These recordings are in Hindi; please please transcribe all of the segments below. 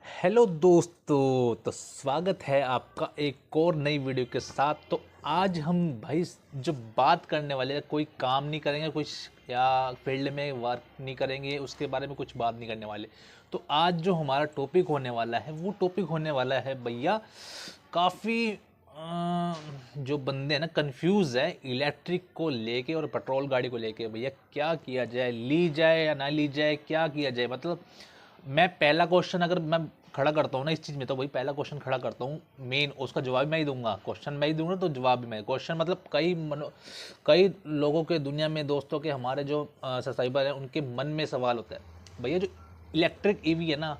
हेलो दोस्तों, तो स्वागत है आपका एक और नई वीडियो के साथ। तो आज हम भाई जो बात करने वाले हैं, कोई काम नहीं करेंगे, कुछ या फील्ड में वर्क नहीं करेंगे, उसके बारे में कुछ बात नहीं करने वाले। तो आज जो हमारा टॉपिक होने वाला है वो टॉपिक होने वाला है भैया, काफ़ी जो बंदे हैं ना कंफ्यूज है इलेक्ट्रिक को लेके और पेट्रोल गाड़ी को लेके। भैया क्या किया जाए, ली जाए या ना ली जाए, क्या किया जाए। मतलब मैं पहला क्वेश्चन अगर मैं खड़ा करता हूँ ना इस चीज़ में, तो वही पहला क्वेश्चन खड़ा करता हूँ मेन, उसका जवाब मैं ही दूंगा। क्वेश्चन मैं ही दूंगा तो जवाब भी मैं। क्वेश्चन मतलब कई लोगों के दुनिया में, दोस्तों के, हमारे जो सब्सक्राइबर हैं, उनके मन में सवाल होता है भैया, जो इलेक्ट्रिक ईवी है ना,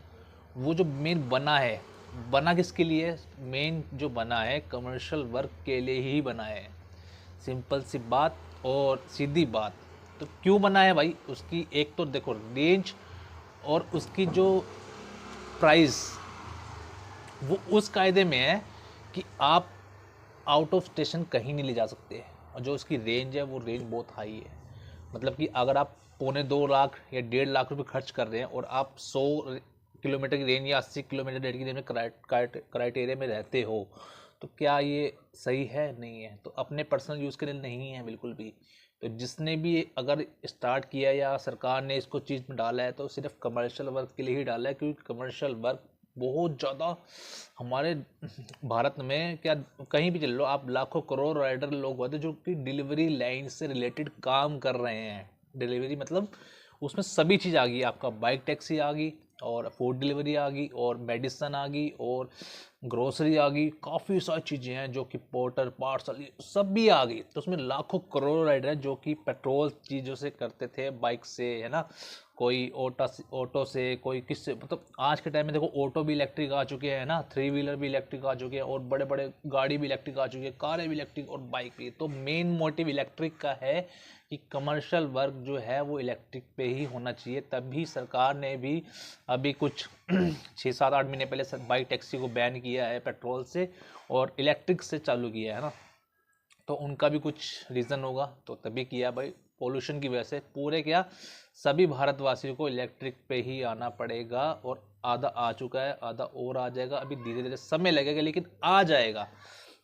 वो जो मेन बना है, बना किसके लिए? मेन जो बना है कमर्शियल वर्क के लिए ही बना है। सिंपल सी बात और सीधी बात। तो क्यों बना है भाई? उसकी एक तो देखो रेंज, और उसकी जो प्राइस, वो उस कायदे में है कि आप आउट ऑफ स्टेशन कहीं नहीं ले जा सकते। और जो उसकी रेंज है वो रेंज बहुत हाई है। मतलब कि अगर आप 2.25 लाख या 1.5 लाख रुपए खर्च कर रहे हैं और आप 100 किलोमीटर की रेंज या 80 किलोमीटर रेंज की रेंज में क्राइटेरिया में रहते हो, तो क्या ये सही है? नहीं है। तो अपने पर्सनल यूज़ के लिए नहीं है बिल्कुल भी। तो जिसने भी अगर स्टार्ट किया या सरकार ने इसको चीज़ में डाला है, तो सिर्फ कमर्शियल वर्क के लिए ही डाला है, क्योंकि कमर्शियल वर्क बहुत ज़्यादा हमारे भारत में, क्या कहीं भी चल लो आप, लाखों करोड़ राइडर लोग होते हैं जो कि डिलीवरी लाइन से रिलेटेड काम कर रहे हैं। डिलीवरी मतलब उसमें सभी चीज़ आ गई, आपका बाइक टैक्सी आ गई, और फूड डिलीवरी आ गई, और मेडिसन आ गई, और ग्रोसरी आ गई, काफ़ी सारी चीज़ें हैं जो कि पोर्टर पार्सल सब भी आ गई। तो उसमें लाखों करोड़ राइडर हैं जो कि पेट्रोल चीज़ों से करते थे, बाइक से, है ना, कोई ऑटो से, कोई किससे। मतलब आज के टाइम में देखो, ऑटो भी इलेक्ट्रिक आ चुके हैं ना, 3 व्हीलर भी इलेक्ट्रिक आ चुके हैं, और बड़े बड़े गाड़ी भी इलेक्ट्रिक आ चुकी है, कारें भी इलेक्ट्रिक, और बाइक भी। तो मेन मोटिव इलेक्ट्रिक का है कि कमर्शियल वर्क जो है वो इलेक्ट्रिक पे ही होना चाहिए। तभी सरकार ने भी अभी कुछ 6-7-8 महीने पहले बाइक टैक्सी को बैन किया है पेट्रोल से, और इलेक्ट्रिक से चालू किया है ना। तो उनका भी कुछ रीज़न होगा, तो तभी किया भाई। पोल्यूशन की वजह से पूरे क्या, सभी भारतवासियों को इलेक्ट्रिक पे ही आना पड़ेगा। और आधा आ चुका है, आधा और आ जाएगा। अभी धीरे धीरे समय लगेगा, लेकिन आ जाएगा।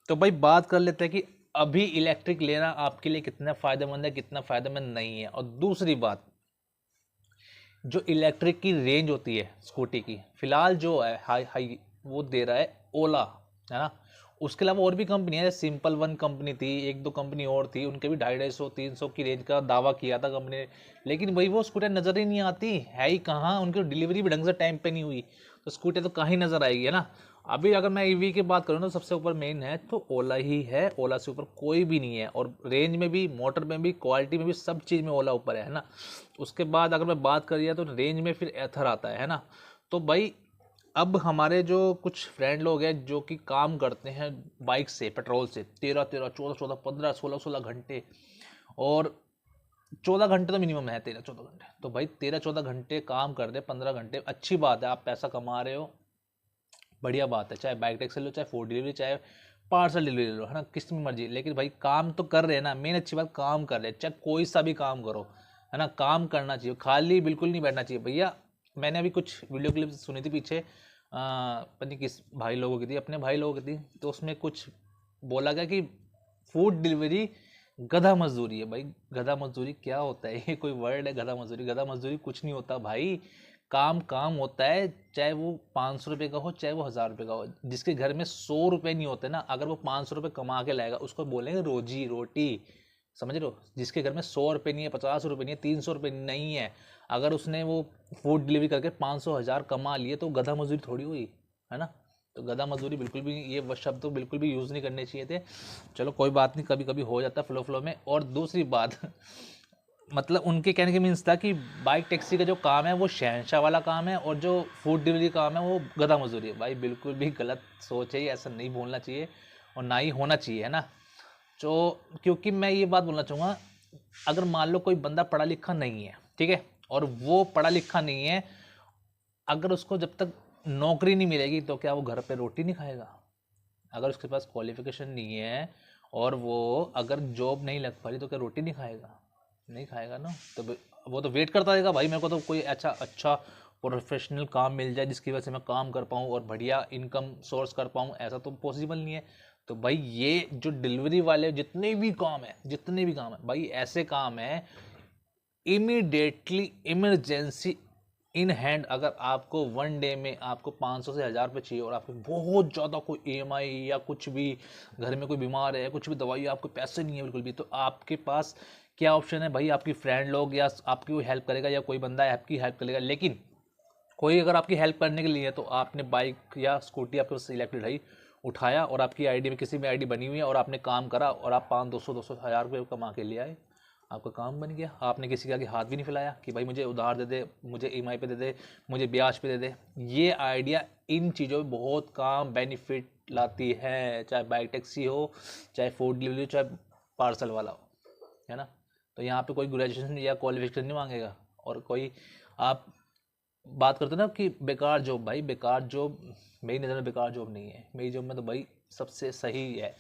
तो भाई बात कर लेते हैं कि अभी इलेक्ट्रिक लेना आपके लिए कितना फ़ायदेमंद है, कितना फ़ायदेमंद नहीं है। और दूसरी बात, जो इलेक्ट्रिक की रेंज होती है स्कूटी की, फ़िलहाल जो है हाई हाई वो दे रहा है ओला, है ना। उसके अलावा और भी कंपनी है, सिंपल वन कंपनी थी, एक दो कंपनी और थी, उनके भी 250-300 की रेंज का दावा किया था कंपनी ने। लेकिन वही वो स्कूटर नज़र ही नहीं आती है, ही कहाँ, उनकी डिलीवरी भी ढंग से टाइम पे नहीं हुई, तो स्कूटर तो कहाँ ही नज़र आएगी, है ना। अभी अगर मैं ईवी की बात करूँ तो सबसे ऊपर मेन है तो ओला ही है, ओला से ऊपर कोई भी नहीं है। और रेंज में भी, मोटर में भी, क्वालिटी में भी, सब चीज़ में ओला ऊपर है ना। उसके बाद अगर मैं बात करिए तो रेंज में फिर एथर आता है ना। तो भाई अब हमारे जो कुछ फ्रेंड लोग हैं जो कि काम करते हैं बाइक से, पेट्रोल से, 13-13, 14-14, 15-16-16 घंटे, और 14 घंटे तो मिनिमम है, 13-14 घंटे। तो भाई 13-14 घंटे काम कर रहे, 15 घंटे, अच्छी बात है, आप पैसा कमा रहे हो, बढ़िया बात है। चाहे बाइक टैक्सी लो, चाहे फूड डिलीवरी, चाहे पार्सल डिलीवरी लो, है ना, किस में मर्जी। लेकिन भाई काम तो कर रहे हैं ना, मेन अच्छी बात, काम कर रहे हैं, चाहे कोई सा भी काम करो, है ना। काम करना चाहिए, खाली बिल्कुल नहीं बैठना चाहिए भैया। मैंने अभी कुछ वीडियो क्लिप सुनी थी पीछे, पता नहीं किस भाई लोगों की थी, अपने भाई लोगों की थी। तो उसमें कुछ बोला गया कि फूड डिलीवरी गधा मजदूरी है। भाई गधा मजदूरी क्या होता है? ये कोई वर्ड है गधा मजदूरी? गधा मजदूरी कुछ नहीं होता भाई। काम काम होता है, चाहे वो 500 रुपये का हो, चाहे वो 1000 रुपये का हो। जिसके घर में 100 रुपये नहीं होते ना, अगर वो 500 रुपये कमा के लाएगा, उसको बोलेंगे रोजी रोटी। समझ रहे हो? जिसके घर में 100 रुपये नहीं है, 50 रुपये नहीं है, 300 रुपये नहीं है, अगर उसने वो फूड डिलीवरी करके 500 1000 कमा लिए, तो गधा मजदूरी थोड़ी हुई, है ना। तो गधा मजदूरी बिल्कुल भी, ये शब्द तो बिल्कुल भी यूज़ नहीं करने चाहिए थे। चलो कोई बात नहीं, कभी कभी हो जाता है फ्लो फ्लो में। और दूसरी बात मतलब उनके कहने के मीन्स था कि बाइक टैक्सी का जो काम है वो शहंशाह वाला काम है, और जो फूड डिलीवरी काम है वो गधा मजदूरी है। भाई बिल्कुल भी गलत सोच है, ऐसा नहीं बोलना चाहिए और ना ही होना चाहिए, है ना। तो क्योंकि मैं ये बात बोलना चाहूँगा, अगर मान लो कोई बंदा पढ़ा लिखा नहीं है, ठीक है, और वो पढ़ा लिखा नहीं है, अगर उसको जब तक नौकरी नहीं मिलेगी तो क्या वो घर पे रोटी नहीं खाएगा? अगर उसके पास क्वालिफिकेशन नहीं है और वो अगर जॉब नहीं लग पा रही, तो क्या रोटी नहीं खाएगा? नहीं खाएगा ना। तो वो तो वेट करता रहेगा भाई, मेरे को तो कोई अच्छा अच्छा प्रोफेशनल काम मिल जाए जिसकी वजह से मैं काम कर पाऊँ और बढ़िया इनकम सोर्स कर पाऊँ, ऐसा तो पॉसिबल नहीं है। तो भाई ये जो डिलीवरी वाले जितने भी काम है भाई, ऐसे काम है इमीडिएटली इमरजेंसी इन हैंड। अगर आपको वन डे में आपको 500 से 1000 रुपये चाहिए और आपको बहुत ज़्यादा कोई ईएमआई या कुछ भी, घर में कोई बीमार है या कुछ भी दवाई, आपको पैसे नहीं है बिल्कुल भी, तो आपके पास क्या ऑप्शन है भाई? आपकी फ्रेंड लोग या आपकी कोई हेल्प करेगा या कोई बंदा आपकी हेल्प करेगा, लेकिन कोई अगर आपकी हेल्प करने के लिए है तो आपने बाइक या स्कूटी आपके पास सिलेक्टेड है, उठाया और आपकी आईडी में किसी में आईडी बनी हुई है और आपने काम करा और आप 500 200 1000 रुपये कमा के ले आए, आपका काम बन गया। आपने किसी के आगे हाथ भी नहीं फैलाया कि भाई मुझे उधार दे दे, मुझे ईएमआई पे दे दे, मुझे ब्याज पे दे दे। ये आइडिया इन चीज़ों में बहुत काम बेनिफिट लाती है, चाहे बाइक टैक्सी हो, चाहे फूड डिलीवरी हो, चाहे पार्सल वाला हो, है ना। तो यहाँ पे कोई ग्रेजुएशन या क्वालिफिकेशन नहीं मांगेगा। और कोई आप बात करते ना कि बेकार जॉब, भाई बेकार जॉब मेरी नज़र में बेकार जॉब नहीं है। मेरी जॉब में तो भाई सबसे सही है।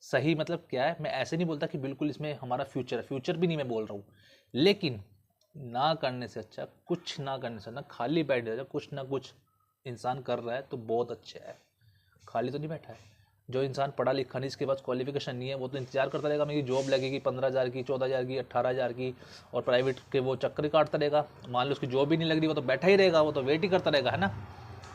सही मतलब क्या है, मैं ऐसे नहीं बोलता कि बिल्कुल इसमें हमारा फ्यूचर है, फ्यूचर भी नहीं मैं बोल रहा हूँ, लेकिन ना करने से अच्छा, कुछ ना करने से ना, खाली बैठ जाए, कुछ ना कुछ इंसान कर रहा है तो बहुत अच्छा है। खाली तो नहीं बैठा है। जो इंसान पढ़ा लिखा नहीं, इसके पास क्वालिफिकेशन नहीं है, वो तो इंतजार करता रहेगा मेरी जॉब लगेगी 15,000 की, 14,000 की, 18,000 की, और प्राइवेट के वो चक्कर काटता रहेगा। मान लो उसकी जॉब ही नहीं लग रही, वो तो बैठा ही रहेगा, वो तो वेट ही करता रहेगा, है ना।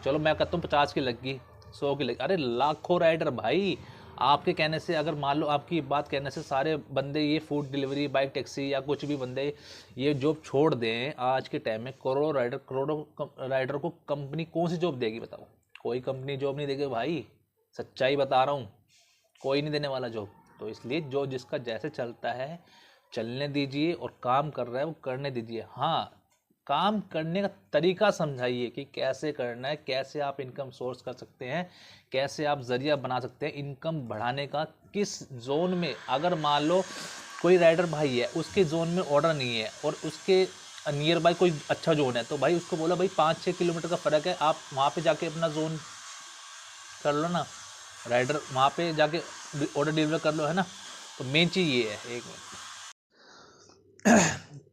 चलो मैं कहता हूँ 50 की लग गई, 100 की लगी, अरे लाखों राइडर भाई आपके कहने से, अगर मान लो आपकी बात कहने से सारे बंदे ये फूड डिलीवरी, बाइक टैक्सी या कुछ भी बंदे ये जॉब छोड़ दें, आज के टाइम में करोड़ों राइडर को कंपनी कौन सी जॉब देगी बताओ? कोई कंपनी जॉब नहीं देगी भाई, सच्चाई बता रहा हूँ, कोई नहीं देने वाला जॉब। तो इसलिए जो जिसका जैसे चलता है चलने दीजिए, और काम कर रहा है वो करने दीजिए। हाँ, काम करने का तरीका समझाइए कि कैसे करना है, कैसे आप इनकम सोर्स कर सकते हैं, कैसे आप जरिया बना सकते हैं इनकम बढ़ाने का, किस जोन में। अगर मान लो कोई राइडर भाई है, उसके जोन में ऑर्डर नहीं है और उसके नियर बाय कोई अच्छा जोन है, तो भाई उसको बोला भाई 5-6 किलोमीटर का फ़र्क है, आप वहाँ पे जाके अपना जोन कर लो ना, राइडर वहाँ पे जाके ऑर्डर डिलीवर कर लो, है ना। तो मेन चीज़ ये है। एक मिनट।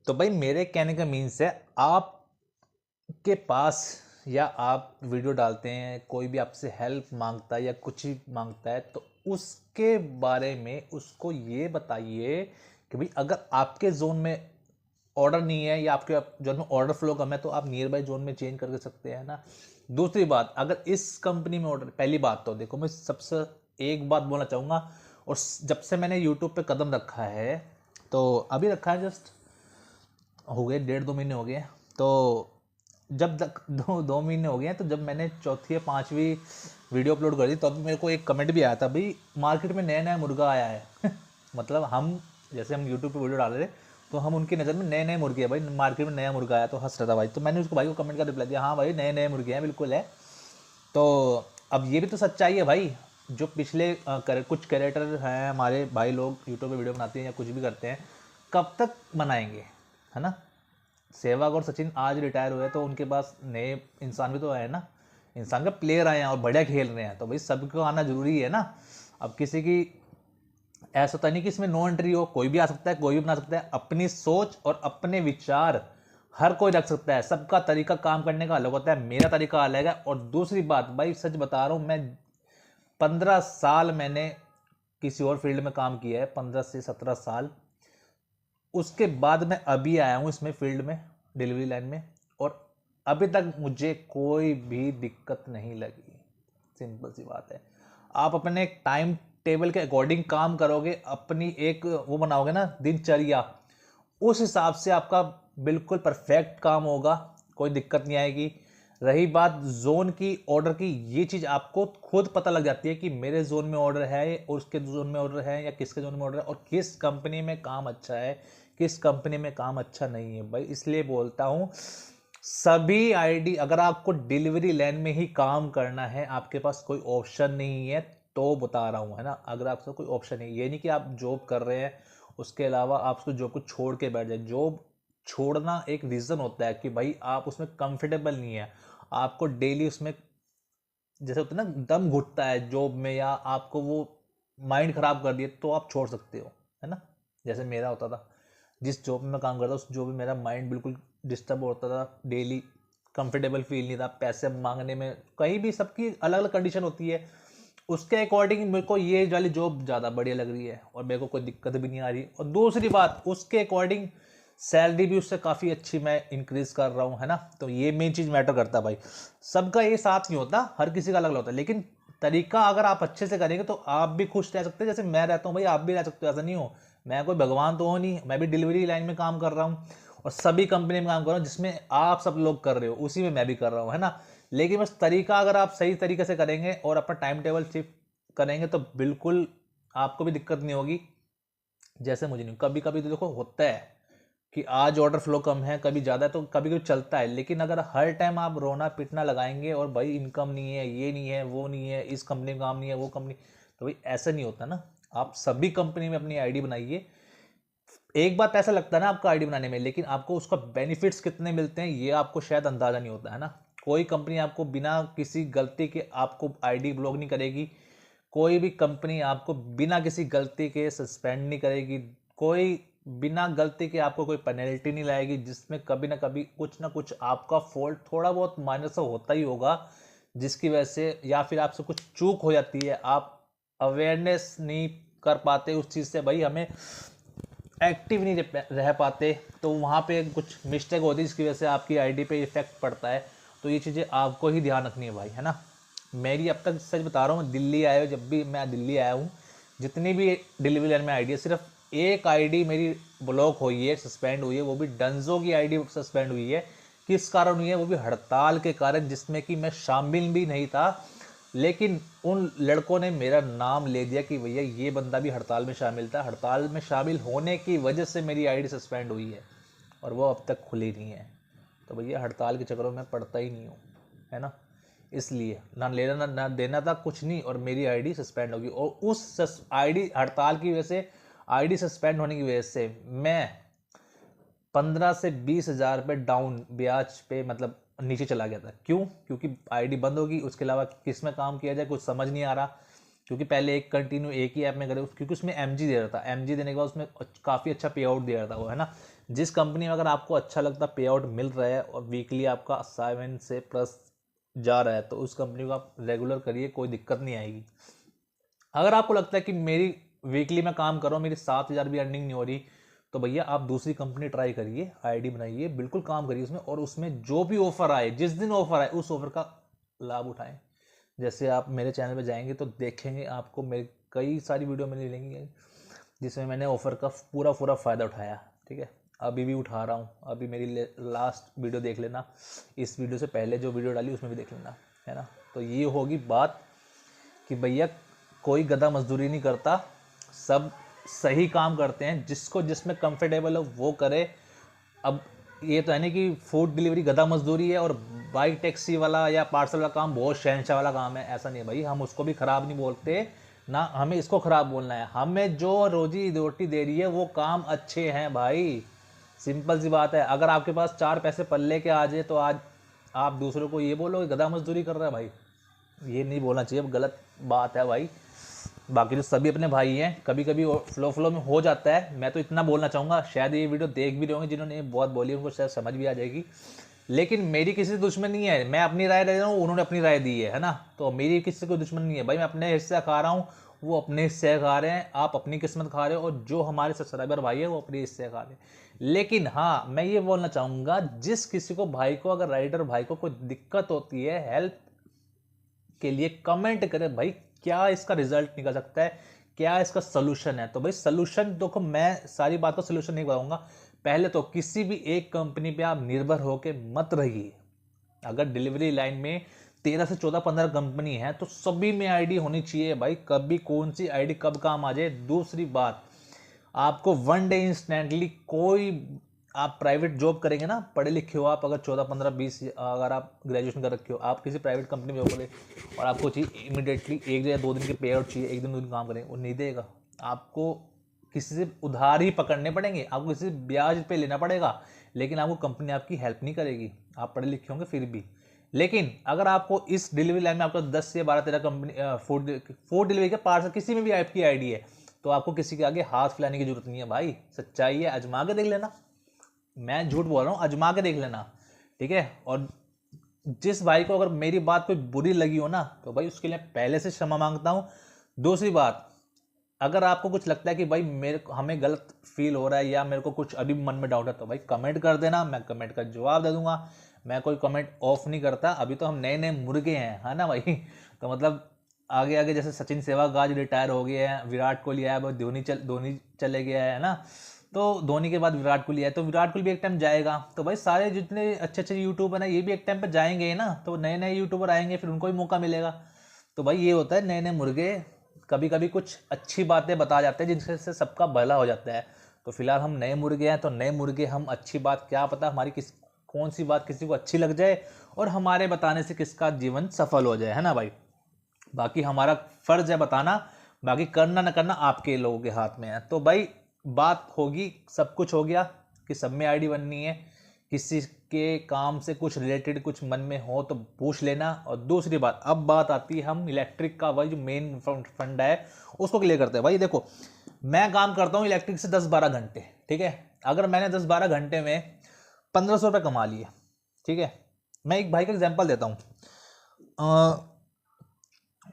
तो भाई मेरे कहने का मीन्स है, आप के पास या आप वीडियो डालते हैं, कोई भी आपसे हेल्प मांगता है या कुछ ही मांगता है, तो उसके बारे में उसको ये बताइए कि भाई अगर आपके जोन में ऑर्डर नहीं है या आपके जोन में ऑर्डर फ्लो कम है, तो आप नियर बाई जोन में चेंज करके सकते हैं ना। दूसरी बात, अगर इस कंपनी में ऑर्डर, पहली बात तो देखो, मैं सबसे एक बात बोलना चाहूँगा, और जब से मैंने यूट्यूब पे कदम रखा है, तो अभी रखा है, जस्ट हो गए 1.5-2 महीने हो गए, तो जब तक 2 महीने हो गए हैं, तो जब मैंने चौथी या 5वीं वीडियो अपलोड कर दी, तो अभी मेरे को एक कमेंट भी आया था, भाई मार्केट में नया नया मुर्गा आया है मतलब हम जैसे हम यूट्यूब पे वीडियो डाल रहे थे, तो हम उनकी नज़र में नए नए मुर्गे हैं, भाई मार्केट में नया मुर्गा आया, तो हंस रहा था भाई। तो मैंने उसको भाई को कमेंट का रिप्लाई दिया, हाँ भाई नए नए मुर्गे हैं, बिल्कुल है। तो अब ये भी तो सच्चाई है भाई, जो पिछले कुछ क्रिएटर हैं हमारे भाई लोग, यूट्यूब पे वीडियो बनाते हैं या कुछ भी करते हैं, कब तक बनाएंगे, है ना। सहवाग और सचिन आज रिटायर हुए, तो उनके पास नए इंसान भी तो आए ना, इंसान का प्लेयर आए हैं और बढ़िया खेल रहे हैं, तो भाई सबको आना जरूरी है ना। अब किसी की ऐसा तो नहीं कि इसमें नो एंट्री हो, कोई भी आ सकता है, कोई भी बना सकता है। अपनी सोच और अपने विचार हर कोई रख सकता है, सबका तरीका काम करने का अलग होता है, मेरा तरीका अलग है। और दूसरी बात भाई, सच बता रहा हूँ, मैं 15 साल मैंने किसी और फील्ड में काम किया है, 15 से 17 साल। उसके बाद मैं अभी आया हूँ इसमें फील्ड में, डिलीवरी लाइन में, और अभी तक मुझे कोई भी दिक्कत नहीं लगी। सिंपल सी बात है, आप अपने टाइम टेबल के अकॉर्डिंग काम करोगे, अपनी एक वो बनाओगे ना दिनचर्या, उस हिसाब से आपका बिल्कुल परफेक्ट काम होगा, कोई दिक्कत नहीं आएगी। रही बात जोन की, ऑर्डर की, ये चीज़ आपको खुद पता लग जाती है कि मेरे जोन में ऑर्डर है और उसके जोन में ऑर्डर है, या किसके जोन में ऑर्डर है, और किस कंपनी में काम अच्छा है, किस कंपनी में काम अच्छा नहीं है। भाई इसलिए बोलता हूँ, सभी आईडी, अगर आपको डिलीवरी लाइन में ही काम करना है, आपके पास कोई ऑप्शन नहीं है, तो बता रहा हूँ, है ना। अगर आपके कोई ऑप्शन नहीं, ये नहीं कि आप जॉब कर रहे हैं उसके अलावा आप उसको जॉब को छोड़ के बैठ जाए। जॉब छोड़ना एक रीज़न होता है कि भाई आप उसमें कंफर्टेबल नहीं है, आपको डेली उसमें जैसे होता है ना, दम घुटता है जॉब में, या आपको वो माइंड खराब कर दिए, तो आप छोड़ सकते हो, है ना। जैसे मेरा होता था, जिस जॉब में मैं काम करता उस जॉब में मेरा माइंड बिल्कुल डिस्टर्ब होता था डेली, कंफर्टेबल फील नहीं था पैसे मांगने में, कहीं भी सबकी अलग अलग कंडीशन होती है। उसके अकॉर्डिंग मेरे को ये वाली जॉब ज़्यादा बढ़िया लग रही है और मेरे को कोई दिक्कत भी नहीं आ रही। और दूसरी बात, उसके अकॉर्डिंग सैलरी भी उससे काफ़ी अच्छी मैं इंक्रीज कर रहा हूँ, है ना। तो ये मेन चीज़ मैटर करता है भाई। सबका ये साथ नहीं होता, हर किसी का अलग अलग होता है, लेकिन तरीका अगर आप अच्छे से करेंगे तो आप भी खुश रह सकते हैं। जैसे मैं रहता हूँ भाई, आप भी रह सकते हो, ऐसा नहीं हो। मैं कोई भगवान तो हो नहीं, मैं भी डिलीवरी लाइन में काम कर रहा हूँ और सभी कंपनी में काम कर रहा हूँ, जिसमें आप सब लोग कर रहे हो उसी में मैं भी कर रहा हूँ, है ना। लेकिन बस तरीका अगर आप सही तरीके से करेंगे और अपना टाइम टेबल शिफ्ट करेंगे तो बिल्कुल आपको भी दिक्कत नहीं होगी। जैसे मुझे नहीं, कभी कभी तो देखो होता है कि आज ऑर्डर फ्लो कम है, कभी ज़्यादा है, तो कभी कभी चलता है। लेकिन अगर हर टाइम आप रोना पीटना लगाएंगे और भाई इनकम नहीं है, ये नहीं है, वो नहीं है, इस कंपनी में काम नहीं है, वो कंपनी, तो भाई ऐसा नहीं होता ना। आप सभी कंपनी में अपनी आईडी बनाइए। एक बार पैसा लगता है ना आपको आईडी बनाने में, लेकिन आपको उसका बेनिफिट्स कितने मिलते हैं ये आपको शायद अंदाज़ा नहीं होता, है ना। कोई कंपनी आपको बिना किसी गलती के आपको आईडी ब्लॉक नहीं करेगी। कोई भी कंपनी आपको बिना किसी गलती के सस्पेंड नहीं करेगी। कोई बिना गलती के आपको कोई पेनल्टी नहीं लाएगी, जिसमें कभी ना कुछ आपका फॉल्ट थोड़ा बहुत माइनस होता ही होगा, जिसकी वजह से या फिर आपसे कुछ चूक हो जाती है, आप अवेयरनेस नहीं कर पाते उस चीज़ से, भाई हमें एक्टिव नहीं रह पाते, तो वहाँ पे कुछ मिस्टेक होती है जिसकी वजह से आपकी आईडी पे इफेक्ट पड़ता है। तो ये चीज़ें आपको ही ध्यान रखनी है भाई, है ना। मेरी अब तक सच बता रहा हूँ, दिल्ली आए हो, जब भी मैं दिल्ली आया हूँ, जितनी भी डिलीवरी लाइन में आईडी है, सिर्फ एक आईडी मेरी ब्लॉक हुई है, सस्पेंड हुई है, वो भी डंजो की आईडी सस्पेंड हुई है। किस कारण हुई है? वो भी हड़ताल के कारण, जिसमें कि मैं शामिल भी नहीं था, लेकिन उन लड़कों ने मेरा नाम ले दिया कि भैया ये बंदा भी हड़ताल में शामिल था। हड़ताल में शामिल होने की वजह से मेरी आईडी सस्पेंड हुई है और वो अब तक खुली नहीं है। तो भैया हड़ताल के चक्करों में पड़ता ही नहीं हूँ, है ना। इसलिए ना लेना ना देना था कुछ नहीं, और मेरी आईडी सस्पेंड होगी। और उस आईडी हड़ताल की वजह से, आईडी सस्पेंड होने की वजह से मैं 15 से 20 हज़ार रुपये डाउन ब्याज पे, मतलब नीचे चला गया था। क्यों? क्योंकि आईडी बंद होगी। उसके अलावा किस में काम किया जाए कुछ समझ नहीं आ रहा, क्योंकि पहले एक कंटिन्यू एक ही ऐप में करे, क्योंकि उसमें एमजी दे रहा था। एमजी देने के बाद उसमें काफ़ी अच्छा पे आउट दे रहा था वो, है ना। जिस कंपनी में अगर आपको अच्छा लगता पे आउट मिल रहा है और वीकली आपका 7 से प्लस जा रहा है, तो उस कंपनी को आप रेगुलर करिए, कोई दिक्कत नहीं आएगी। अगर आपको लगता है कि मेरी वीकली में काम कर रहा हूँ, मेरी 7 हज़ार भी अर्निंग नहीं हो रही, तो भैया आप दूसरी कंपनी ट्राई करिए, आईडी बनाइए, बिल्कुल काम करिए उसमें, और उसमें जो भी ऑफर आए, जिस दिन ऑफर आए, उस ऑफर का लाभ उठाएं। जैसे आप मेरे चैनल पे जाएंगे तो देखेंगे, आपको मेरी कई सारी वीडियो में मिलेंगी जिसमें मैंने ऑफर का पूरा पूरा फ़ायदा उठाया, ठीक है। अभी भी उठा रहा हूँ। अभी मेरी लास्ट वीडियो देख लेना, इस वीडियो से पहले जो वीडियो डाली उसमें भी देख लेना, है ना। तो ये होगी बात कि भैया कोई गधा मजदूरी नहीं करता, सब सही काम करते हैं, जिसको जिसमें कंफर्टेबल हो वो करे। अब ये तो है नहीं कि फूड डिलीवरी गधा मजदूरी है और बाइक टैक्सी वाला या पार्सल वाला काम बहुत शहंशाह वाला काम है, ऐसा नहीं है भाई। हम उसको भी ख़राब नहीं बोलते, ना हमें इसको ख़राब बोलना है। हमें जो रोजी रोटी दे रही है वो काम अच्छे हैं भाई, सिंपल सी बात है। अगर आपके पास 4 पैसे पल्ले के आ जाए तो आज आप दूसरों को ये बोलो गधा मजदूरी कर रहा है, भाई ये नहीं बोलना चाहिए, गलत बात है भाई। बाकी तो सभी अपने भाई हैं, कभी कभी फ्लो में हो जाता है। मैं तो इतना बोलना चाहूँगा, शायद ये वीडियो देख भी रहे होंगे जिन्होंने ये बहुत बोली, उनको शायद समझ भी आ जाएगी। लेकिन मेरी किसी से दुश्मन नहीं है, मैं अपनी राय दे रहा हूँ, उन्होंने अपनी राय दी है ना। तो मेरी किसी को दुश्मन नहीं है भाई, मैं अपने हिस्से खा रहा हूँ, वो अपने हिस्से खा रहे हैं, आप अपनी किस्मत खा रहे हो, और जो हमारे सब्सक्राइबर भाई है वो अपने हिस्से खा रहे हैं। लेकिन हाँ, मैं ये बोलना चाहूँगा, जिस किसी को भाई को, अगर राइडर भाई को कोई दिक्कत होती है, हेल्प के लिए कमेंट करें भाई, क्या इसका रिजल्ट निकल सकता है, क्या इसका सोल्यूशन है। तो भाई सोल्यूशन देखो, मैं सारी बात का सोल्यूशन नहीं बताऊंगा। पहले तो किसी भी एक कंपनी पे आप निर्भर होकर मत रहिए। अगर डिलीवरी लाइन में 13 से 14 15 कंपनी है तो सभी में आईडी होनी चाहिए भाई, कभी कौन सी आईडी कब काम आ जाए। दूसरी बात, आपको वन डे इंस्टेंटली कोई, आप प्राइवेट जॉब करेंगे ना, पढ़े लिखे हो आप, अगर 14 15 20, अगर आप ग्रेजुएशन कर रखे हो, आप किसी प्राइवेट कंपनी में जॉब करें और आपको चाहिए इमीडिएटली 1 या 2 दिन के पे आउट चाहिए, 1 दिन 2 दिन काम करें, वो नहीं देगा। आपको किसी से उधार ही पकड़ने पड़ेंगे, आपको किसी से ब्याज पे लेना पड़ेगा, लेकिन आपको कंपनी आपकी हेल्प नहीं करेगी, आप पढ़े लिखे होंगे फिर भी। लेकिन अगर आपको इस डिलीवरी लाइन में आपको 10 से 12 13 कंपनी फूड डिलीवरी का पार्सल किसी में भी आपकी आईडी है, तो आपको किसी के आगे हाथ फैलाने की जरूरत नहीं है भाई। सच्चाई है, आजमा के देख लेना, मैं झूठ बोल रहा हूँ, आजमा के देख लेना, ठीक है। और जिस भाई को अगर मेरी बात कोई बुरी लगी हो ना, तो भाई उसके लिए पहले से क्षमा मांगता हूँ। दूसरी बात, अगर आपको कुछ लगता है कि भाई मेरे को हमें गलत फील हो रहा है या मेरे को कुछ अभी मन में डाउट है, तो भाई कमेंट कर देना, मैं कमेंट का जवाब दे दूंगा। मैं कोई कमेंट ऑफ नहीं करता। अभी तो हम नए नए मुर्गे हैं, है ना भाई। तो मतलब आगे आगे जैसे सचिन सहवाग आज रिटायर हो गए हैं, विराट कोहली आया, वो धोनी चले गया है ना। तो धोनी के बाद विराट कोहली आया, तो विराट कोहली भी एक टाइम जाएगा। तो भाई सारे जितने अच्छे अच्छे यूट्यूबर हैं ये भी एक टाइम पर जाएंगे ही ना, तो नए नए यूट्यूबर आएंगे, फिर उनको भी मौका मिलेगा। तो भाई ये होता है, नए नए मुर्गे कभी कभी कुछ अच्छी बातें बता जाते हैं जिनसे सबका भला हो जाता है। तो फिलहाल हम नए मुर्गे हैं, तो नए मुर्गे हम अच्छी बात, क्या पता हमारी कौन सी बात किसी को अच्छी लग जाए और हमारे बताने से किसका जीवन सफल हो जाए, है ना भाई। बाकी हमारा फर्ज है बताना, बाकी करना ना करना आपके लोगों के हाथ में है। तो भाई बात होगी, सब कुछ हो गया कि सब में आईडी बननी है। किसी के काम से कुछ रिलेटेड कुछ मन में हो तो पूछ लेना। और दूसरी बात, अब बात आती है हम इलेक्ट्रिक का, वही जो मेन फंड है उसको क्लियर करते हैं। भाई देखो, मैं काम करता हूँ इलेक्ट्रिक से 10-12 घंटे, ठीक है। अगर मैंने 10-12 घंटे में 1500 रुपये कमा लिए, ठीक है। मैं एक भाई का एग्जाम्पल देता हूँ।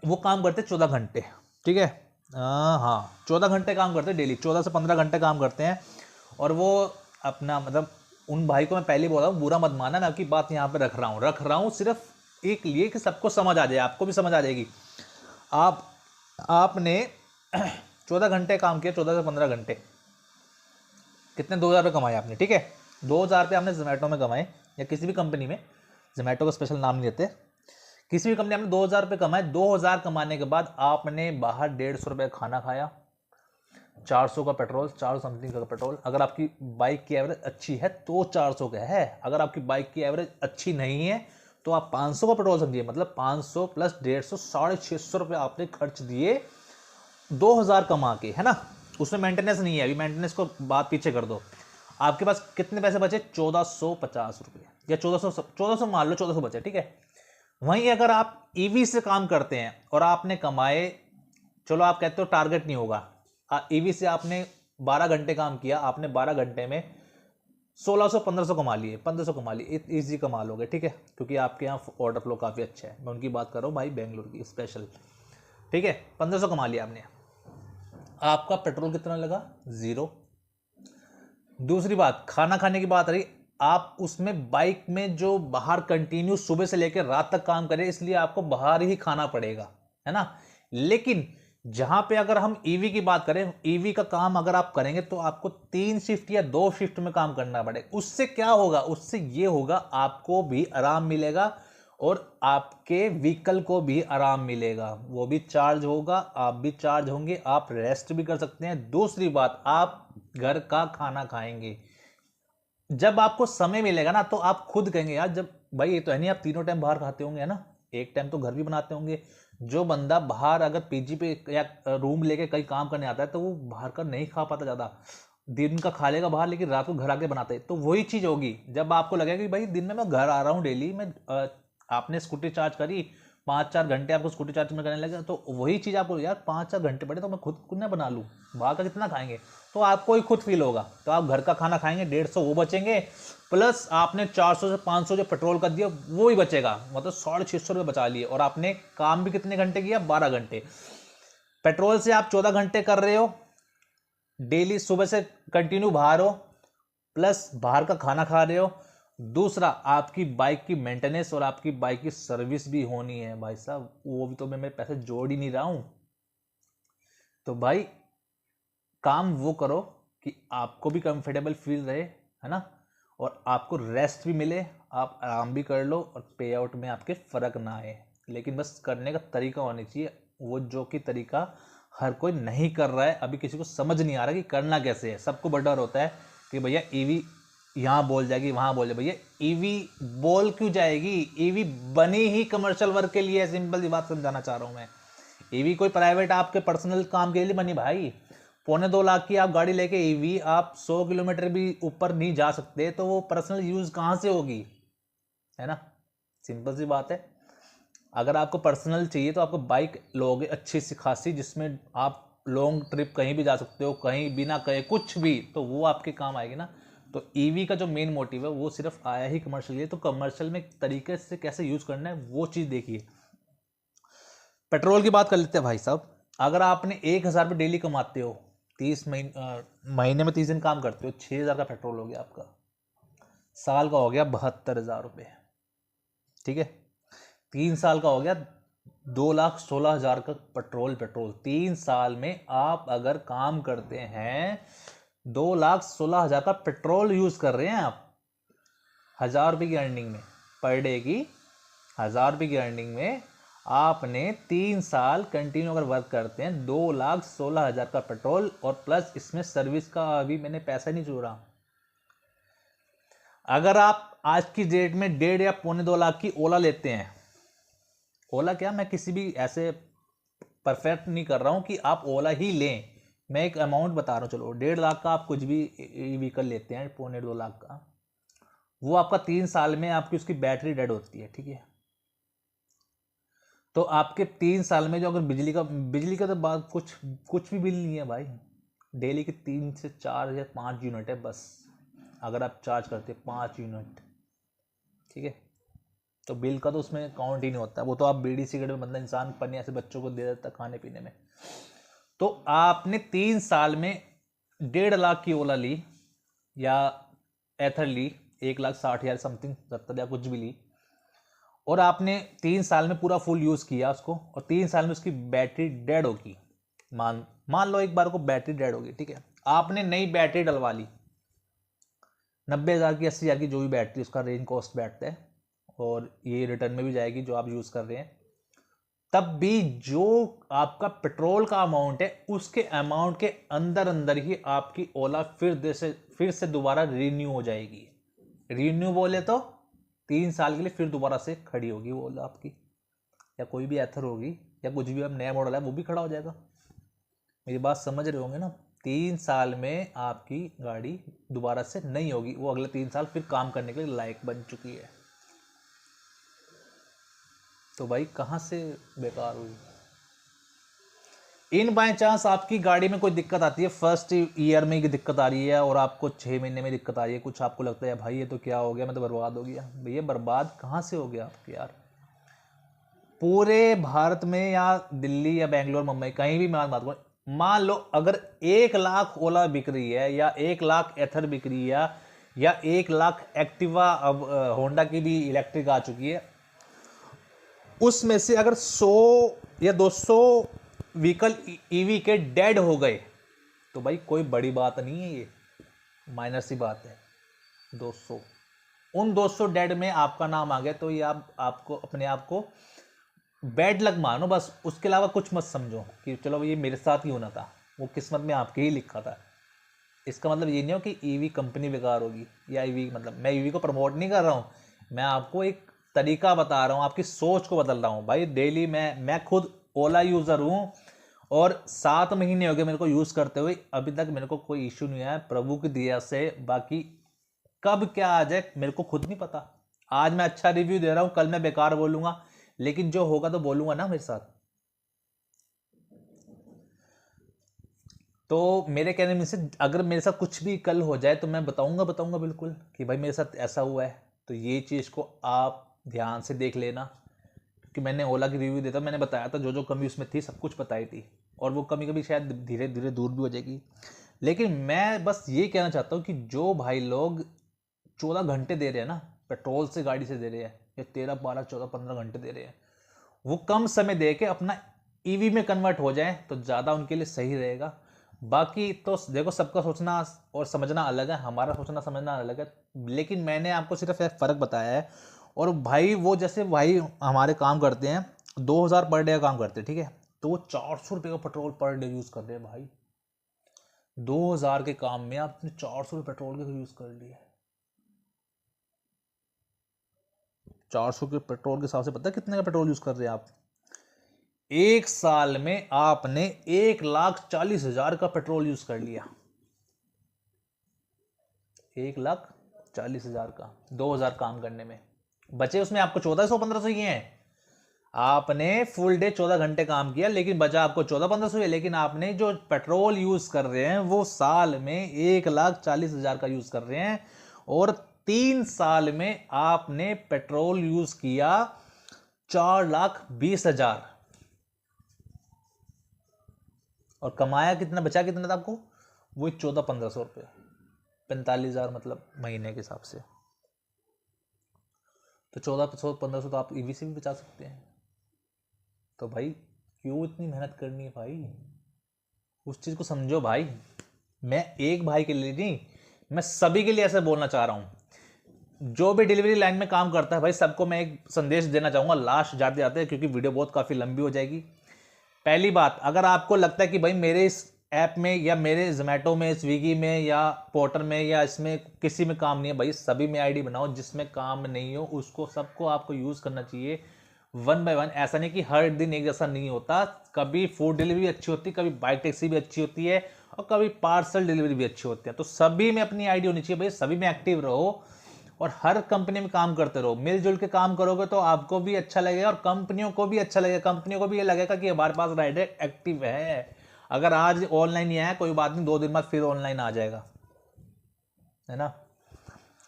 वो काम करते 14 घंटे, ठीक है। हाँ, 14 घंटे काम करते हैं डेली, 14 से 15 घंटे काम करते हैं। और वो अपना मतलब, उन भाई को मैं पहले ही बोल रहा हूँ, बुरा मत मानना, मैं आपकी बात यहाँ पे रख रहा हूँ सिर्फ एक लिए कि सबको समझ आ जाए, आपको भी समझ आ जाएगी। आपने 14 घंटे काम किया, 14 से 15 घंटे, कितने 2000 रुपये कमाए आपने, ठीक है। 2000 रुपये आपने जोमेटो में कमाए या किसी भी कंपनी में, जोमेटो का स्पेशल नाम नहीं देते, किसी भी कंपनी में आपने 2000 रुपये कमाए। 2000 कमाने के बाद आपने बाहर 150 रुपये खाना खाया, 400 का पेट्रोल, 400 समथिंग का पेट्रोल। अगर आपकी बाइक की एवरेज अच्छी है तो 400 का है, अगर आपकी बाइक की एवरेज अच्छी नहीं है तो आप 500 का पेट्रोल समझिए। मतलब 500 प्लस 150, 650 रुपये आपने खर्च दिए 2000 कमा के, है ना। उसमें मेंटेनेंस नहीं है, अभी मेंटेनेंस को बात पीछे कर दो। आपके पास कितने पैसे बचे? 1450 रुपये या 1400 मान लो, 1400 बचे, ठीक है। वहीं अगर आप ईवी से काम करते हैं और आपने कमाए, चलो आप कहते हो टारगेट नहीं होगा, ईवी से आपने 12 घंटे काम किया, आपने 12 घंटे में 1600-1500 कमा लिए, 1500 कमा लिए, ईजी कमा लोगे, ठीक है। क्योंकि आपके यहाँ ऑर्डर फ्लो काफ़ी अच्छा है, मैं उनकी बात कर रहा हूँ भाई, बेंगलुरु की स्पेशल, ठीक है। 1500 कमा लिया आपने, आपका पेट्रोल कितना लगा? 0। दूसरी बात, खाना खाने की बात रही, आप उसमें बाइक में जो बाहर कंटिन्यू सुबह से लेकर रात तक काम करें, इसलिए आपको बाहर ही खाना पड़ेगा, है ना। लेकिन जहां पे अगर हम ईवी की बात करें, ईवी का काम अगर आप करेंगे तो आपको 3 शिफ्ट या 2 शिफ्ट में काम करना पड़ेगा। उससे क्या होगा? उससे ये होगा, आपको भी आराम मिलेगा और आपके व्हीकल को भी आराम मिलेगा, वो भी चार्ज होगा, आप भी चार्ज होंगे, आप रेस्ट भी कर सकते हैं। दूसरी बात, आप घर का खाना खाएंगे। जब आपको समय मिलेगा ना, तो आप खुद कहेंगे यार, जब भाई ये तो है नहीं आप तीनों टाइम बाहर खाते होंगे, है ना, एक टाइम तो घर भी बनाते होंगे। जो बंदा बाहर अगर पीजी पे या रूम लेके कहीं काम करने आता है, तो वो बाहर का नहीं खा पाता ज़्यादा, दिन का खा लेगा बाहर, लेकिन रात को घर आके बनाते हैं। तो वही चीज़ होगी, जब आपको लगेगा कि भाई दिन में मैं घर आ रहा हूँ डेली, मैं आपने स्कूटी चार्ज करी, 5-4 घंटे आपको स्कूटी चार्ज में करने लगा, तो वही चीज़ आपको यार 5-4 घंटे पड़े तो मैं खुद ना बना लूँ, बाहर का कितना खाएंगे, तो आपको ही खुद फील होगा। तो आप घर का खाना खाएंगे, 150 वो बचेंगे, प्लस आपने 400 से 500 जो पेट्रोल का दिया वो ही बचेगा, मतलब 650 रुपये बचा लिए। और आपने काम भी कितने घंटे किया? 12 घंटे। पेट्रोल से आप 14 घंटे कर रहे हो डेली, सुबह से कंटिन्यू बाहर हो, प्लस बाहर का खाना खा रहे हो। दूसरा, आपकी बाइक की मेंटेनेंस और आपकी बाइक की सर्विस भी होनी है भाई साहब, वो भी तो मैं मेरे पैसे जोड़ ही नहीं रहा हूं। तो भाई काम वो करो कि आपको भी कंफर्टेबल फील रहे, है ना, और आपको रेस्ट भी मिले, आप आराम भी कर लो और पे आउट में आपके फ़र्क ना आए। लेकिन बस करने का तरीका होना चाहिए, वो जो कि तरीका हर कोई नहीं कर रहा है। अभी किसी को समझ नहीं आ रहा कि करना कैसे है। सबको बड़ा डर होता है कि भैया ईवी यहाँ बोल जाएगी, वहाँ बोल जाए। भैया ईवी बोल क्यों जाएगी? ईवी बनी ही कमर्शियल वर्क के लिए, सिंपल सी बात समझाना चाह रहा हूँ मैं। ईवी कोई प्राइवेट आपके पर्सनल काम के लिए बनी भाई। 2.25 लाख की आप गाड़ी लेके ईवी आप 100 किलोमीटर भी ऊपर नहीं जा सकते, तो वो पर्सनल यूज कहाँ से होगी, है ना। सिंपल सी बात है। अगर आपको पर्सनल चाहिए तो आपको बाइक लोगे अच्छी सी खासी, जिसमें आप लॉन्ग ट्रिप कहीं भी जा सकते हो, कहीं बिना कहे कुछ भी, तो वो आपके काम आएगी ना। तो ईवी का जो मेन मोटिव है वो सिर्फ आया ही कमर्शियल के लिए, तो कमर्शियल में तरीके से कैसे यूज करना है वो चीज़ देखिए। पेट्रोल की बात कर लेते हैं भाई साहब। अगर आपने 1,000 रुपये डेली कमाते हो, महीने में 30 दिन काम करते हो, 6,000 का पेट्रोल हो गया आपका, साल का हो गया 72,000 रुपये, ठीक है। 3 साल का हो गया 2,16,000 का पेट्रोल। 3 साल में आप अगर काम करते हैं 2,16,000 का पेट्रोल यूज कर रहे हैं आप, 1,000 रुपये की अर्निंग में, पर डे की 1,000 रुपये की अर्निंग में आपने 3 साल कंटिन्यू अगर वर्क करते हैं 2,16,000 का पेट्रोल, और प्लस इसमें सर्विस का अभी मैंने पैसा नहीं जोड़ा। अगर आप आज की डेट में 1.5 या 2.25 की ओला लेते हैं, ओला क्या, मैं किसी भी ऐसे परफेक्ट नहीं कर रहा हूं कि आप ओला ही लें, मैं एक अमाउंट बता रहा हूं, चलो 1.5 लाख का आप कुछ भी व्हीकल लेते हैं, 2.25 लाख का, वो आपका 3 साल में आपकी उसकी बैटरी डेड होती है, ठीक है। तो आपके 3 साल में जो अगर बिजली का तो बात कुछ भी बिल नहीं है भाई, डेली के 3 से 4 या 5 यूनिट है बस, अगर आप चार्ज करते हैं 5 यूनिट, ठीक है। तो बिल का तो उसमें काउंट ही नहीं होता, वो तो आप बीड़ी सिगरेट में बंदा इंसान पन्ने ऐसे बच्चों को दे देता खाने पीने में। तो आपने 3 साल में 1.5 लाख की ओला ली या एथर ली, 1,60,000 समथिंग 70 या कुछ भी ली, और आपने 3 साल में पूरा फुल यूज किया उसको, और 3 साल में उसकी बैटरी डेड होगी, मान लो एक बार को बैटरी डेड होगी, ठीक है। आपने नई बैटरी डलवा ली 90,000 की, 80,000 की, जो भी बैटरी उसका रेंज कॉस्ट बैठता है, और ये रिटर्न में भी जाएगी जो आप यूज कर रहे हैं, तब भी जो आपका पेट्रोल का अमाउंट है उसके अमाउंट के अंदर अंदर ही आपकी ओला फिर से दोबारा रिन्यू हो जाएगी। रिन्यू बोले तो 3 साल के लिए फिर दोबारा से खड़ी होगी वो ओला आपकी, या कोई भी एथर होगी, या कुछ भी अब नया मॉडल है वो भी खड़ा हो जाएगा। मेरी बात समझ रहे होंगे ना। 3 साल में आपकी गाड़ी दोबारा से नहीं होगी, वो अगले 3 साल फिर काम करने के लिए लायक बन चुकी है। तो भाई कहाँ से बेकार हुई। इन बाय चांस आपकी गाड़ी में कोई दिक्कत आती है, फर्स्ट ईयर में की दिक्कत आ रही है, और आपको 6 महीने में दिक्कत आ रही है, कुछ आपको लगता है भाई ये तो क्या हो गया, मैं तो बर्बाद हो गया। भैया बर्बाद कहाँ से हो गया आपके यार, पूरे भारत में या दिल्ली या बेंगलोर मुंबई कहीं भी बात करो, मान लो अगर 1 लाख ओला बिक रही है, या 1 लाख एथर बिक रही है, या 1 लाख एक्टिवा, अब होंडा की भी इलेक्ट्रिक आ चुकी है, उसमें से अगर 100 या 200 व्हीकल ईवी के डेड हो गए, तो भाई कोई बड़ी बात नहीं है, ये माइनर सी बात है। 200, उन 200 डेड में आपका नाम आ गया, तो ये आपको अपने आप को बैड लक मानो बस, उसके अलावा कुछ मत समझो कि चलो ये मेरे साथ ही होना था, वो किस्मत में आपके ही लिखा था। इसका मतलब ये नहीं हो कि ईवी कंपनी बेकार होगी, या ईवी, मतलब मैं ईवी को प्रमोट नहीं कर रहा हूँ, मैं आपको एक तरीका बता रहा हूँ, आपकी सोच को बदल रहा हूँ भाई। डेली मैं खुद ओला यूज़र हूँ, और 7 महीने हो गए मेरे को यूज़ करते हुए, अभी तक मेरे को कोई इशू नहीं आया प्रभु की दया से। बाकी कब क्या आ जाए मेरे को खुद नहीं पता। आज मैं अच्छा रिव्यू दे रहा हूँ, कल मैं बेकार बोलूँगा, लेकिन जो होगा तो बोलूँगा ना मेरे साथ। तो मेरे कहने में से अगर मेरे साथ कुछ भी कल हो जाए तो मैं बताऊंगा बिल्कुल कि भाई मेरे साथ ऐसा हुआ है। तो ये चीज़ को आप ध्यान से देख लेना, क्योंकि मैंने ओला की रिव्यू देता, मैंने बताया था जो जो कमी उसमें थी सब कुछ बताई थी, और वो कमी कभी शायद धीरे धीरे दूर भी हो जाएगी। लेकिन मैं बस ये कहना चाहता हूँ कि जो भाई लोग 14 घंटे दे रहे हैं ना पेट्रोल से, गाड़ी से दे रहे हैं, या 13, 12, 14, 15 घंटे दे रहे हैं, वो कम समय दे के अपना ईवी में कन्वर्ट हो जाए तो ज़्यादा उनके लिए सही रहेगा। बाकी तो देखो सबका सोचना और समझना अलग है, हमारा सोचना समझना अलग है, लेकिन मैंने आपको सिर्फ एक फ़र्क बताया है। और भाई वो जैसे भाई हमारे काम करते हैं 2,000 पर डे का काम करते हैं, ठीक है, तो वो 400 रुपये का पेट्रोल पर डे यूज़ कर रहे हैं भाई। 2,000 के काम में आपने 400 रुपये पेट्रोल के यूज़ कर लिए। 400 के पेट्रोल के हिसाब से पता है कितने का पेट्रोल यूज़ कर रहे हैं आप। 1 साल में आपने 1,40,000 का पेट्रोल यूज कर लिया। 1,40,000 का 2,000 काम करने में बचे, उसमें आपको 1,400 1,500 ही हैं। आपने फुल डे 14 घंटे काम किया, लेकिन बचा आपको 14-1500, लेकिन आपने जो पेट्रोल यूज कर रहे हैं वो साल में 1,40,000 का यूज कर रहे हैं, और 3 साल में आपने पेट्रोल यूज किया 4,20,000, और कमाया कितना, बचा कितना था आपको, वही 14-1500 रुपये, 45,000 मतलब महीने के हिसाब से। तो 1400-1500 तो आप ईवी से भी बचा सकते हैं। तो भाई क्यों इतनी मेहनत करनी है भाई, उस चीज़ को समझो भाई। मैं एक भाई के लिए नहीं, मैं सभी के लिए ऐसा बोलना चाह रहा हूँ। जो भी डिलीवरी लाइन में काम करता है भाई, सबको मैं एक संदेश देना चाहूँगा लास्ट जाते जाते, क्योंकि वीडियो बहुत काफ़ी लंबी हो जाएगी। पहली बात, अगर आपको लगता है कि भाई मेरे इस ऐप में या मेरे जोमेटो में, स्विगी में या पोर्टर में या इसमें किसी में काम नहीं है, भाई सभी में आईडी बनाओ। जिसमें काम नहीं हो उसको सबको आपको यूज़ करना चाहिए, 1 बाय 1। ऐसा नहीं कि हर दिन एक जैसा नहीं होता, कभी फूड डिलीवरी अच्छी होती है, कभी बाइक टैक्सी भी अच्छी होती है, और कभी पार्सल डिलीवरी भी अच्छी होती है। तो सभी में अपनी आईडी होनी चाहिए भाई, सभी में एक्टिव रहो, और हर कंपनी में काम करते रहो। मिलजुल के काम करोगे तो आपको भी अच्छा लगेगा और कंपनियों को भी अच्छा लगेगा। कंपनियों को भी ये लगेगा कि हमारे पास राइडर एक्टिव है। अगर आज ऑनलाइन नहीं आया कोई बात नहीं, 2 दिन बाद फिर ऑनलाइन आ जाएगा, है ना।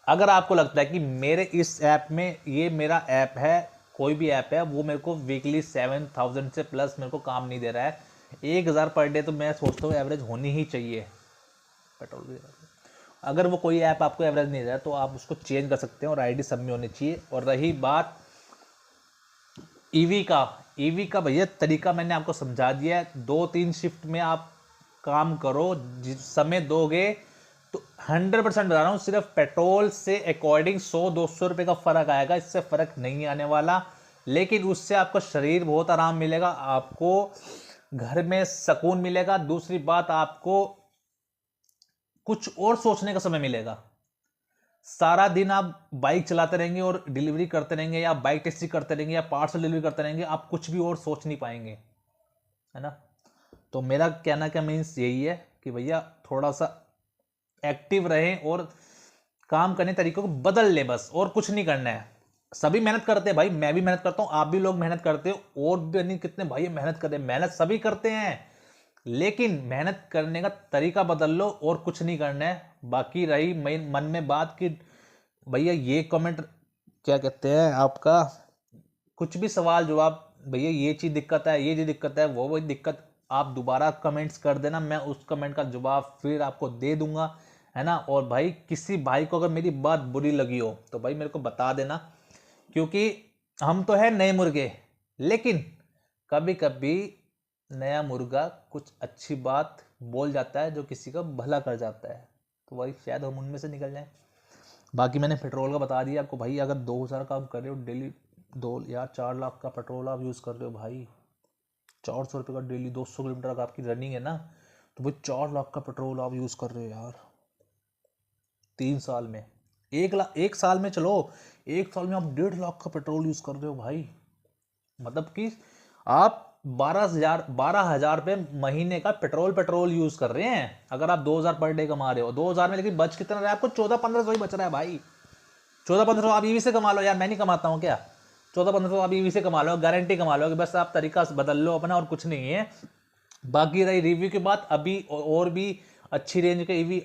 अगर आपको लगता है कि मेरे इस ऐप में, ये मेरा ऐप है, कोई भी ऐप है, वो मेरे को वीकली 7,000 से प्लस मेरे को काम नहीं दे रहा है, 1,000 पर डे तो मैं सोचता हूँ एवरेज होनी ही चाहिए पेट्रोल की। अगर वो कोई ऐप आपको एवरेज नहीं दे रहा है तो आप उसको चेंज कर सकते हैं, और आईडी सब में होनी चाहिए। और रही बात ईवी का भैया तरीका मैंने आपको समझा दिया है। 2-3 शिफ्ट में आप काम करो, जिस समय दोगे तो 100% बता रहा हूँ, सिर्फ पेट्रोल से अकॉर्डिंग 100-200 रुपये का फर्क आएगा, इससे फर्क नहीं आने वाला। लेकिन उससे आपको शरीर बहुत आराम मिलेगा, आपको घर में सुकून मिलेगा। दूसरी बात, आपको कुछ और सोचने का समय मिलेगा। सारा दिन आप बाइक चलाते रहेंगे और डिलीवरी करते रहेंगे, या बाइक टैक्सी करते रहेंगे, या पार्सल डिलीवरी करते रहेंगे, आप कुछ भी और सोच नहीं पाएंगे, है ना। तो मेरा कहना क्या मीन्स यही है कि भैया थोड़ा सा एक्टिव रहें और काम करने तरीकों को बदल ले, बस और कुछ नहीं करना है। सभी मेहनत करते हैं भाई, मैं भी मेहनत करता हूँ, आप भी लोग मेहनत करते हो, और भी नहीं कितने भाई मेहनत करते हैं, मेहनत सभी करते हैं, लेकिन मेहनत करने का तरीका बदल लो और कुछ नहीं करना है। बाकी रही मन में बात कि भैया ये कमेंट क्या कहते हैं आपका, कुछ भी सवाल जवाब, भैया ये चीज़ दिक्कत है, ये चीज़ दिक्कत है, वो दिक्कत, आप दोबारा कमेंट्स कर देना, मैं उस कमेंट का जवाब फिर आपको दे दूंगा, है ना। और भाई किसी भाई को अगर मेरी बात बुरी लगी हो तो भाई मेरे को बता देना, क्योंकि हम तो है नए मुर्गे, लेकिन कभी कभी नया मुर्गा कुछ अच्छी बात बोल जाता है जो किसी का भला कर जाता है, तो वही शायद हम उनमें से निकल जाएं। बाकी मैंने पेट्रोल का बता दिया आपको भाई, अगर 2,000 का आप कर रहे हो डेली, 4 लाख का पेट्रोल आप यूज़ कर रहे हो भाई, 400 रुपये का डेली, 200 किलोमीटर अगर आपकी रनिंग है ना, तो भाई 4 लाख का पेट्रोल आप यूज़ कर रहे हो यार 3 साल में। 1 लाख, 1 साल में चलो, 1 साल में आप 1.5 लाख का पेट्रोल यूज़ कर रहे हो भाई, मतलब कि आप 12,000 रुपये महीने का पेट्रोल यूज़ कर रहे हैं। अगर आप 2,000 पर डे कमा रहे हो, 2,000 में लेकिन बच कितना रहा है आपको, 14-1500 ही बच रहा है भाई। 14-1500 आप ईवी से कमा लो यार, मैं नहीं कमाता हूँ क्या, 14-1500 आप ईवी से कमा लो, गारंटी कमा लो, कि बस आप तरीका बदल लो अपना, और कुछ नहीं है। बाकी रही रिव्यू की बात, अभी और भी अच्छी रेंज के ईवी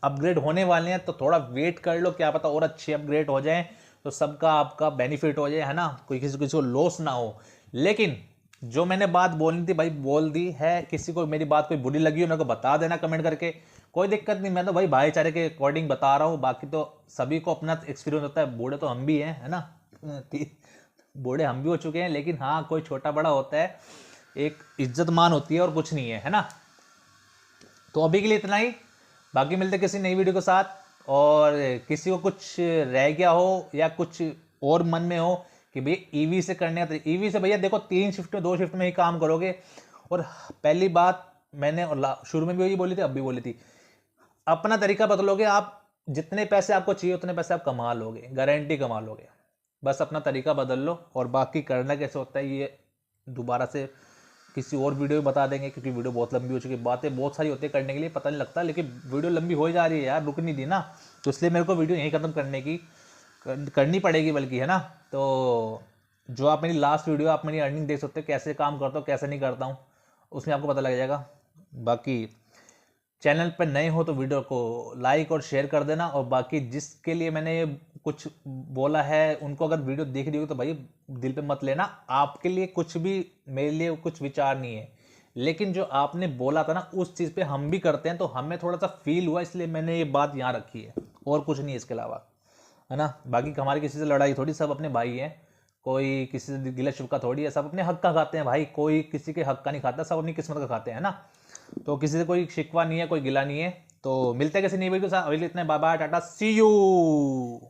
अपग्रेड होने वाले हैं, तो थोड़ा वेट कर लो, क्या पता और अच्छे अपग्रेड हो जाएं, तो सबका आपका बेनिफिट हो जाए, है ना, कोई किसी को लॉस ना हो। लेकिन जो मैंने बात बोलनी थी भाई बोल दी है, किसी को मेरी बात कोई बुरी लगी हो मेरे को बता देना कमेंट करके, कोई दिक्कत नहीं, मैं तो भाई भाईचारे के अकॉर्डिंग बता रहा हूँ। बाकी तो सभी को अपना एक्सपीरियंस होता है, बूढ़े तो हम भी हैं, है ना, बूढ़े हम भी हो चुके हैं, लेकिन हाँ कोई छोटा बड़ा होता है, एक इज्जत मान होती है और कुछ नहीं है ना। तो अभी के लिए इतना ही, बाकी मिलते किसी नई वीडियो के साथ। और किसी को कुछ रह गया हो या कुछ और मन में हो कि भैया ईवी से करने का, ईवी से भैया देखो 3 शिफ्ट में 2 शिफ्ट में ही काम करोगे। और पहली बात मैंने शुरू में भी वही बोली थी, अब भी बोली थी, अपना तरीका बदलोगे आप, जितने पैसे आपको चाहिए उतने पैसे आप कमा लोगे, गारंटी कमा लोगे। बस अपना तरीका बदल लो, और बाकी करना कैसे होता है ये दोबारा से किसी और वीडियो में बता देंगे, क्योंकि वीडियो बहुत लंबी हो चुकी है, बातें बहुत सारी होती है करने के लिए, पता नहीं लगता, लेकिन वीडियो लंबी हो जा रही है यार, रुक नहीं दी ना, तो इसलिए मेरे को वीडियो यहीं ख़त्म करने की करनी पड़ेगी बल्कि, है ना। तो जो आप मेरी लास्ट वीडियो, आप मेरी अर्निंग देख सकते हो, कैसे काम करता हूँ कैसे नहीं करता हूँ, उसमें आपको पता लग जाएगा। बाकी चैनल पर नए हो तो वीडियो को लाइक और शेयर कर देना, और बाकी जिसके लिए मैंने ये कुछ बोला है उनको अगर वीडियो देख रही हो तो भाई दिल पे मत लेना, आपके लिए कुछ भी, मेरे लिए कुछ विचार नहीं है, लेकिन जो आपने बोला था ना उस चीज़ पे हम भी करते हैं, तो हमें थोड़ा सा फील हुआ, इसलिए मैंने ये बात यहाँ रखी है, और कुछ नहीं है इसके अलावा, है ना। बाकी हमारी किसी से लड़ाई थोड़ी, सब अपने भाई हैं, कोई किसी से गिला शिकवा थोड़ी है, सब अपने हक का खाते हैं भाई, कोई किसी के हक का नहीं खाता, सब अपनी किस्मत का खाते हैं ना। तो किसी से कोई शिकवा नहीं है, कोई गिला नहीं है। तो मिलते हैं किसी नई वीडियो के साथ, अभी इतने, bye bye, ta ta, see you.